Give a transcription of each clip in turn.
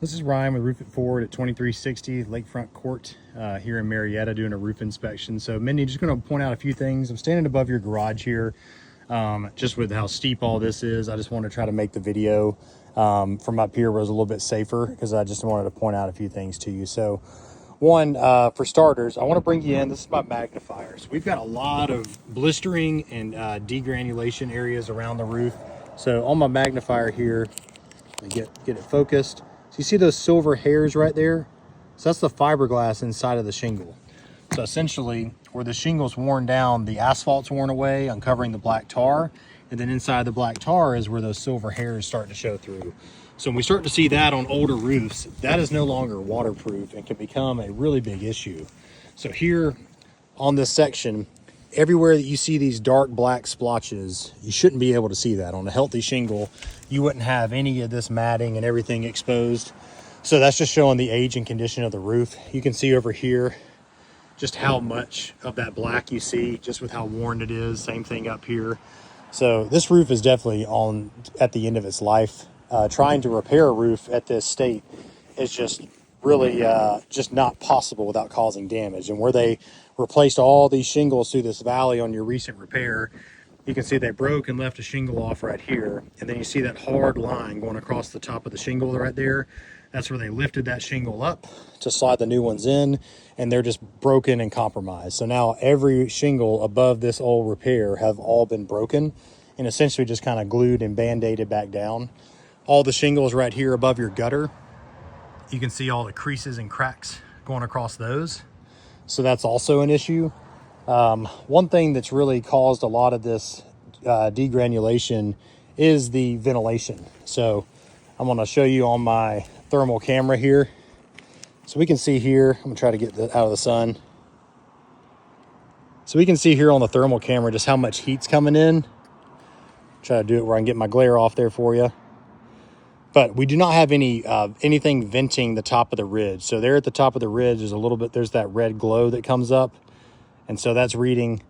This is Ryan with Roof It Forward at 2360 Lakefront Court here in Marietta doing a roof inspection. So Mindy, just going to point out a few things. I'm standing above your garage here, just with how steep all this is. I just want to try to make the video from up here was a little bit safer because I just wanted to point out a few things to you. So one, for starters, I want to bring you in. This is my magnifier. So we've got a lot of blistering and degranulation areas around the roof. So on my magnifier here, let me get it focused. So you see those silver hairs right there? So that's the fiberglass inside of the shingle. So essentially, where the shingle's worn down, the asphalt's worn away, uncovering the black tar. And then inside the black tar is where those silver hairs start to show through. So when we start to see that on older roofs, that is no longer waterproof and can become a really big issue. So here on this section, everywhere that you see these dark black splotches, you shouldn't be able to see that. On a healthy shingle, you wouldn't have any of this matting and everything exposed. So that's just showing the age and condition of the roof. You can see over here just how much of that black you see, just with how worn it is. Same thing up here. So this roof is definitely at the end of its life. Trying to repair a roof at this state is just really just not possible without causing damage. And where they replaced all these shingles through this valley on your recent repair, you can see they broke and left a shingle off right here. And then you see that hard line going across the top of the shingle right there. That's where they lifted that shingle up to slide the new ones in, and they're just broken and compromised. So now every shingle above this old repair have all been broken and essentially just kind of glued and band-aided back down. All the shingles right here above your gutter, you can see all the creases and cracks going across those. So that's also an issue. One thing that's really caused a lot of this degranulation is the ventilation. So I'm going to show you on my thermal camera here. So we can see here, I'm going to try to get that out of the sun. So we can see here on the thermal camera just how much heat's coming in. Try to do it where I can get my glare off there for you. But we do not have anything venting the top of the ridge. So there at the top of the ridge is a little bit, there's that red glow that comes up. And so that's sitting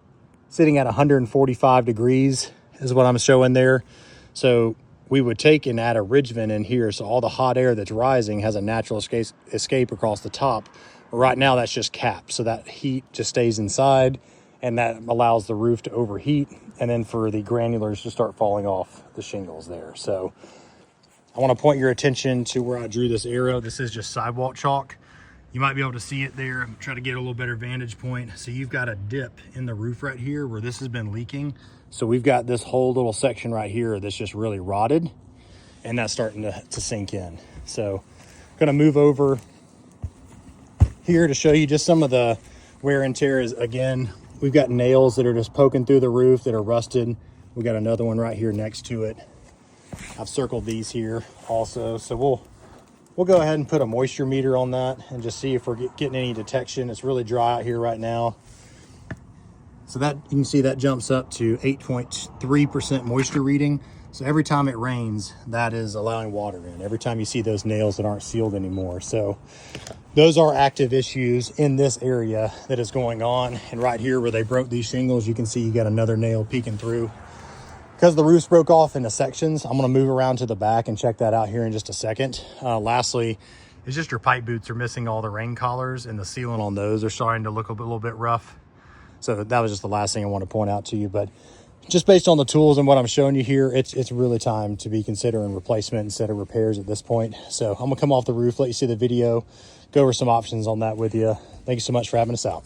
at 145 degrees is what I'm showing there. So we would take and add a ridge vent in here. So all the hot air that's rising has a natural escape across the top. But right now that's just capped. So that heat just stays inside and that allows the roof to overheat. And then for the granulars to start falling off the shingles there. So I want to point your attention to where I drew this arrow. This is just sidewalk chalk. You might be able to see it there. I'm trying to get a little better vantage point. So you've got a dip in the roof right here where this has been leaking. So we've got this whole little section right here that's just really rotted and that's starting to sink in. So I'm going to move over here to show you just some of the wear and tear. Is again, we've got nails that are just poking through the roof that are rusted. We got another one right here next to it. I've circled these here also. So we'll go ahead and put a moisture meter on that and just see if we're getting any detection. It's really dry out here right now. So that you can see that jumps up to 8.3% moisture reading. So every time it rains, that is allowing water in. Every time you see those nails that aren't sealed anymore. So those are active issues in this area that is going on. And right here where they broke these shingles, you can see you got another nail peeking through. Because the roofs broke off into sections, I'm going to move around to the back and check that out here in just a second. Lastly, it's just your pipe boots are missing all the rain collars, and the sealant on those are starting to look a little bit rough. So that was just the last thing I want to point out to you. But just based on the tools and what I'm showing you here, it's really time to be considering replacement instead of repairs at this point. So I'm going to come off the roof, let you see the video, go over some options on that with you. Thank you so much for having us out.